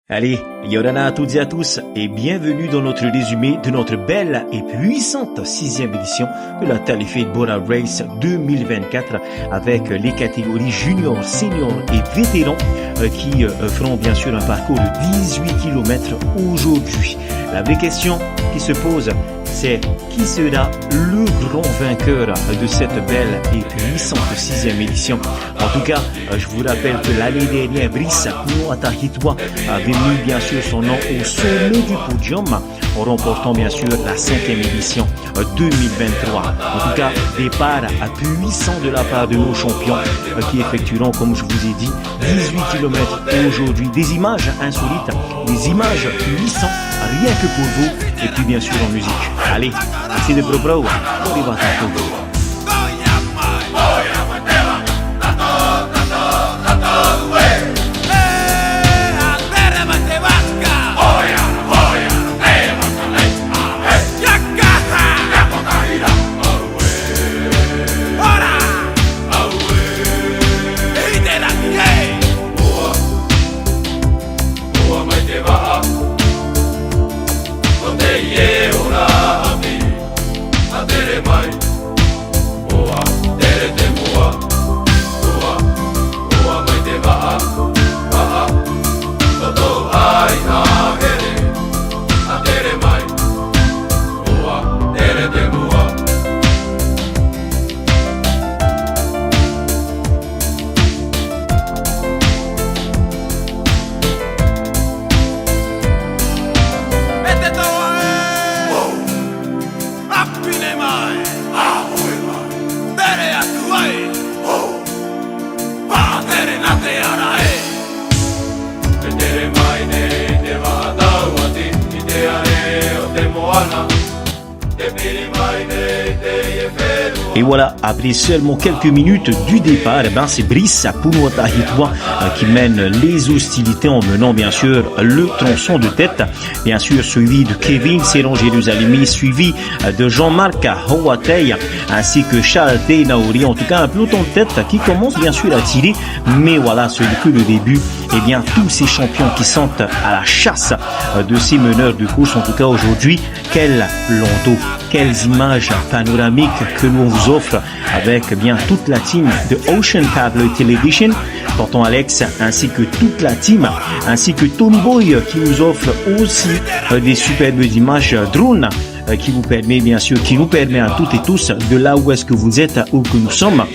Allez, Yorana à toutes et à tous et bienvenue dans notre résumé de notre belle et puissante 6e édition de la Talifate Bora Race 2024 avec les catégories junior, senior et vétérans qui feront bien sûr un parcours de 18 km aujourd'hui. La vraie question qui se pose, c'est qui sera le grand vainqueur de cette belle et puissante 6e édition. En tout cas, je vous rappelle que l'année dernière, Brice Punuatahitwa avait mis bien sûr son nom au sommet du podium en remportant bien sûr la 5e édition 2023. En tout cas, départ puissant de la part de nos champions qui effectueront, comme je vous ai dit, 18 km aujourd'hui. Des images insolites, des images puissantes, rien que pour vous, et puis bien sûr en musique. Allez, c'est de Bro Bro, on y va tantôt. Et voilà, après seulement quelques minutes du départ, c'est Brice Punuatahitwa qui mène les hostilités en menant bien sûr le tronçon de tête, bien sûr suivi de Kevin Seron-Jérusalemi, suivi de Jean-Marc Houatey ainsi que Charles Naouri. En tout cas, un peloton de tête qui commence bien sûr à tirer, mais voilà, ce n'est que le début. Et bien, tous ces champions qui sont à la chasse de ces meneurs de course, en tout cas aujourd'hui, quel londeau, quelles images panoramiques que l'on vous offre avec bien toute la team de Ocean Pathway Television, tonton Alex ainsi que toute la team, ainsi que Tony Boy qui nous offre aussi des superbes images drone qui vous permet bien sûr, qui nous permet à toutes et tous de là où est-ce que vous êtes, où que nous sommes,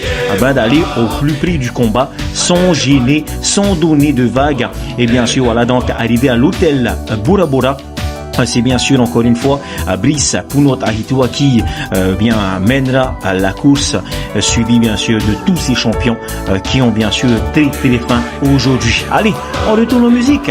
d'aller au plus près du combat sans gêner, sans donner de vagues et bien sûr voilà donc arriver à l'hôtel Bora Bora. C'est bien sûr encore une fois Brice Punuatahitwa qui bien mènera la course, suivi bien sûr de tous ces champions qui ont bien sûr très très faim aujourd'hui. Allez, on retourne en musique.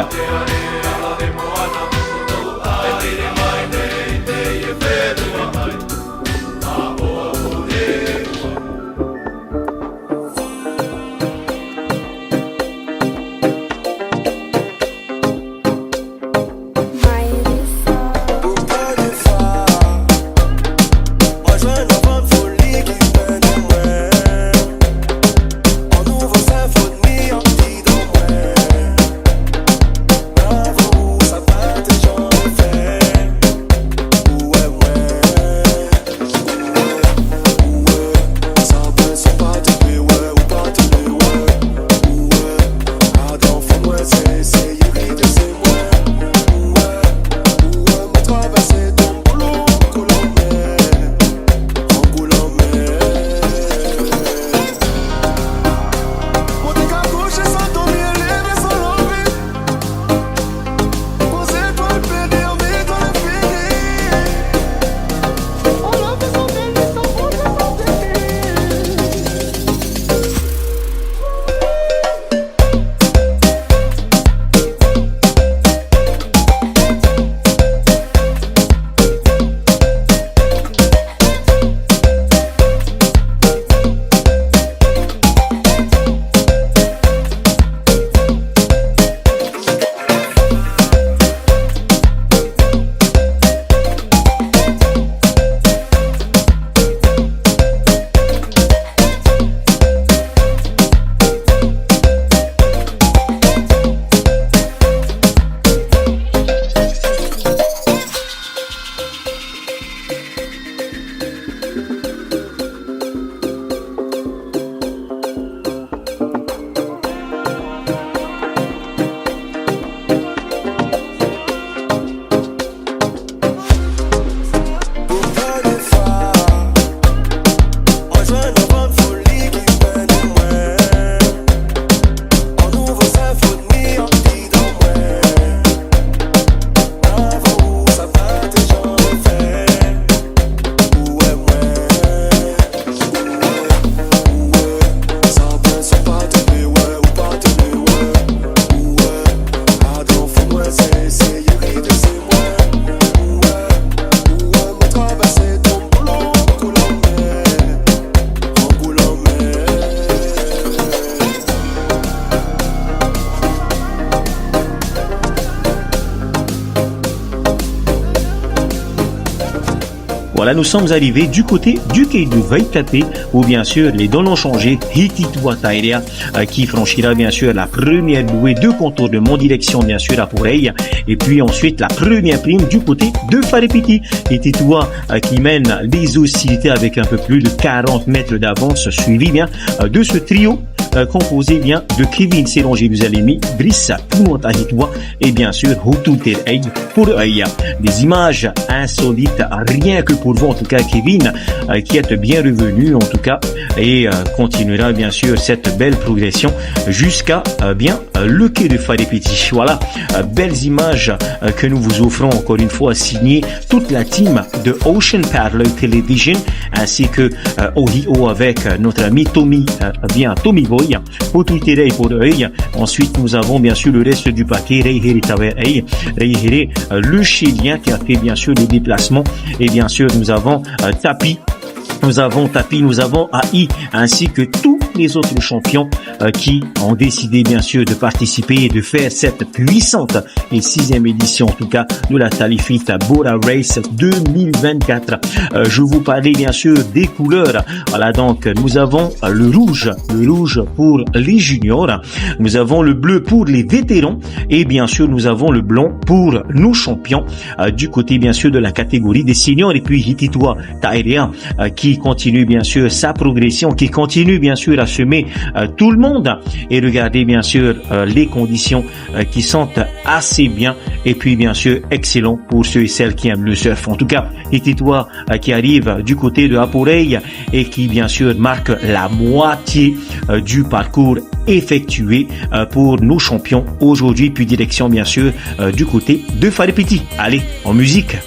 Voilà, nous sommes arrivés du côté du quai de Waitate où bien sûr les dons ont changé. Hititua Taerea qui franchira bien sûr la première bouée de contournement direction bien sûr à Poreille et puis ensuite la première prime du côté de Farepiti. Hititua qui mène les hostilités avec un peu plus de 40 mètres d'avance, suivi bien de ce trio composé bien de Kevin Seron Jérusalemi, Brice Punuatahitua et bien sûr Hutu Terei pour œil. Des images insolites, rien que pour vous en tout cas Kevin, qui est bien revenu en tout cas et continuera bien sûr cette belle progression jusqu'à bien le quai de Farepiti. Voilà, belles images que nous vous offrons encore une fois signées toute la team de Ocean Paddler Television ainsi que OHIO avec notre ami Tommy Boy pour tout pour œil. Ensuite nous avons bien sûr le reste du paquet Reihere Tawerei, Reihere le Chilien qui a fait bien sûr les déplacements et bien sûr nous avons Tapi, nous avons AI ainsi que tous les autres champions qui ont décidé bien sûr de participer et de faire cette puissante et 6e édition en tout cas de la Talifita Bora Race 2024. Je vous parlais bien sûr des couleurs. Voilà, donc nous avons le rouge pour les juniors, nous avons le bleu pour les vétérans et bien sûr nous avons le blanc pour nos champions du côté bien sûr de la catégorie des seniors et puis Hititua Taerea qui continue bien sûr sa progression, qui continue bien sûr à semer tout le monde et regardez bien sûr les conditions qui sont assez bien et puis bien sûr excellent pour ceux et celles qui aiment le surf. En tout cas, Hititua qui arrive du côté de Aporeille et qui bien sûr marque la moitié du parcours effectué pour nos champions aujourd'hui, puis direction bien sûr du côté de Farepiti. Allez, en musique.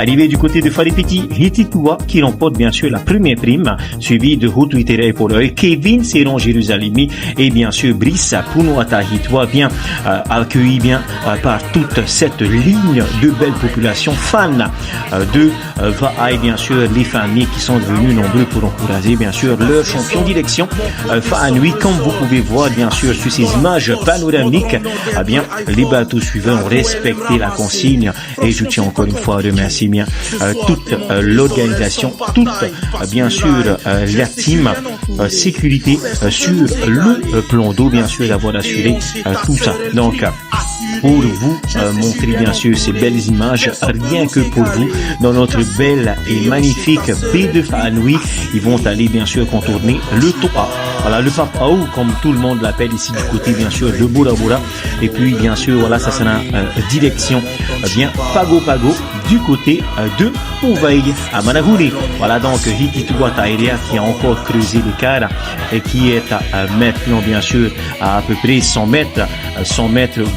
Arrivé du côté de Farepiti, Hititua qui remporte bien sûr la première prime, suivi de Hutu Terei pour œil, Kevin Seron Jérusalemi et bien sûr Brice Punuatahitua, bien accueilli bien par toute cette ligne de belles populations fans de Vaai, bien sûr les familles qui sont devenues nombreux pour encourager bien sûr leur champion direction Faanui. Comme vous pouvez voir bien sûr sur ces images panoramiques, bien les bateaux suivants ont respecté la consigne et je tiens encore une fois à remercier bien toute l'organisation, toute bien sûr la team sécurité sur le plan d'eau bien sûr d'avoir assuré tout ça. Donc pour vous montrer bien sûr ces belles images, rien que pour vous, dans notre belle et magnifique baie de Faanui, ils vont aller bien sûr contourner le Toa. Voilà, le Papao, comme tout le monde l'appelle ici du côté bien sûr de Bora Bora. Et puis bien sûr, voilà, ça sera direction bien Pago Pago du côté de Pouvaille à Managuri. Voilà donc Hititua Taerea qui a encore creusé l'écart et qui est maintenant bien sûr à peu près 100 mètres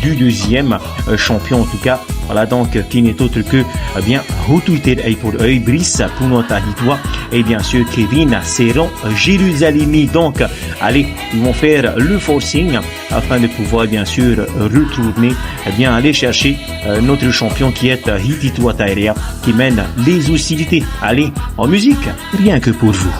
du deuxième champion en tout cas Voilà donc qui n'est autre que bien Twitter et pour œil Brice Punotahitwa et bien sûr Kevin Serron Jérusalemi. Donc allez, ils vont faire le forcing afin de pouvoir bien sûr retourner, bien aller chercher notre champion qui est Hititwa Taïrea qui mène les hostilités. Allez, en musique, rien que pour vous.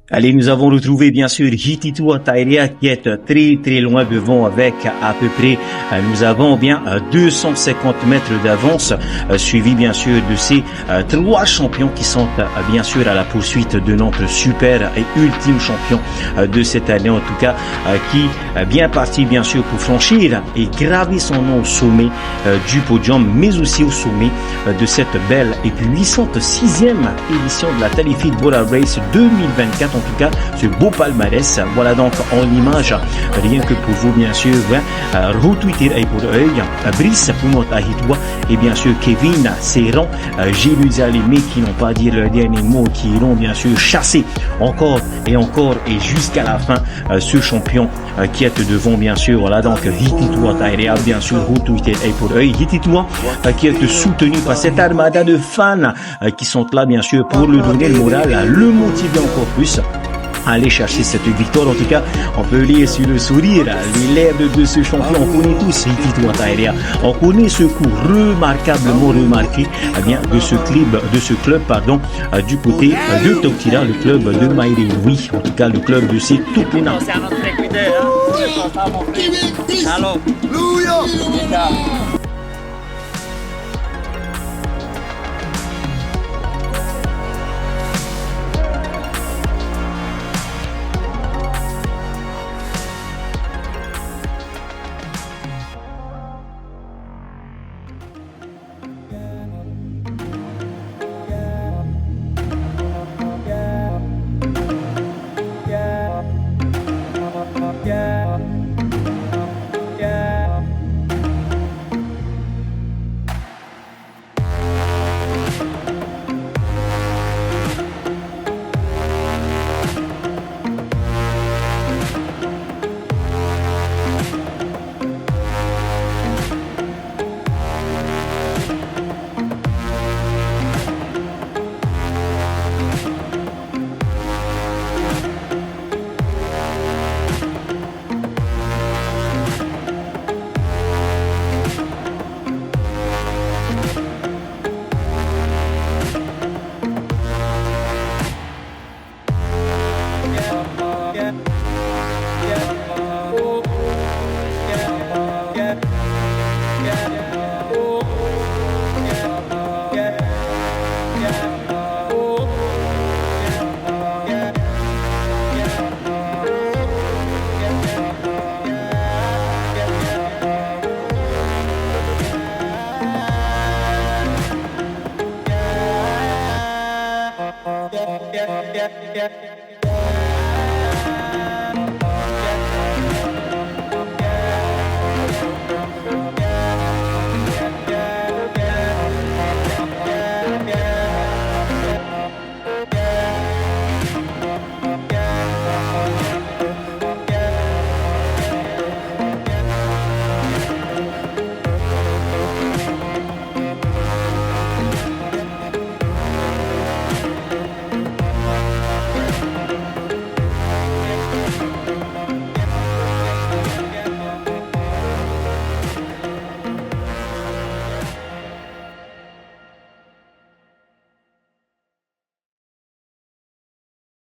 Allez, nous avons retrouvé bien sûr Hititwa Taïrea qui est très très loin devant avec à peu près, nous avons bien 250 mètres d'avance, suivi bien sûr de ces trois champions qui sont bien sûr à la poursuite de notre super et ultime champion de cette année en tout cas, qui est bien parti bien sûr pour franchir et graver son nom au sommet du podium, mais aussi au sommet de cette belle et puissante 6e édition de la Talifit Bora Race 2024. En tout cas, ce beau palmarès. Voilà donc en image, rien que pour vous bien sûr, retweeter et pour œil, Brice Punotahitwa et bien sûr Kevin Serron Jérusalemi qui n'ont pas dit leur dernier mot, qui iront bien sûr chasser encore et jusqu'à la fin ce champion qui est devant bien sûr. Voilà donc Hititwa Taïrea bien sûr retweeter et pour œil, Hititwa qui est soutenu par cette armada de fans qui sont là bien sûr pour lui donner le moral, le motiver encore plus. aller chercher cette victoire. En tout cas, on peut lire sur le sourire les lèvres de ce champion. On connaît tous Tito Taïria. On connaît ce coup remarquablement remarqué bien, de ce club du côté de Tokira, le club de Maïri. Oui, en tout cas, le club de ces Tupuna. yeah.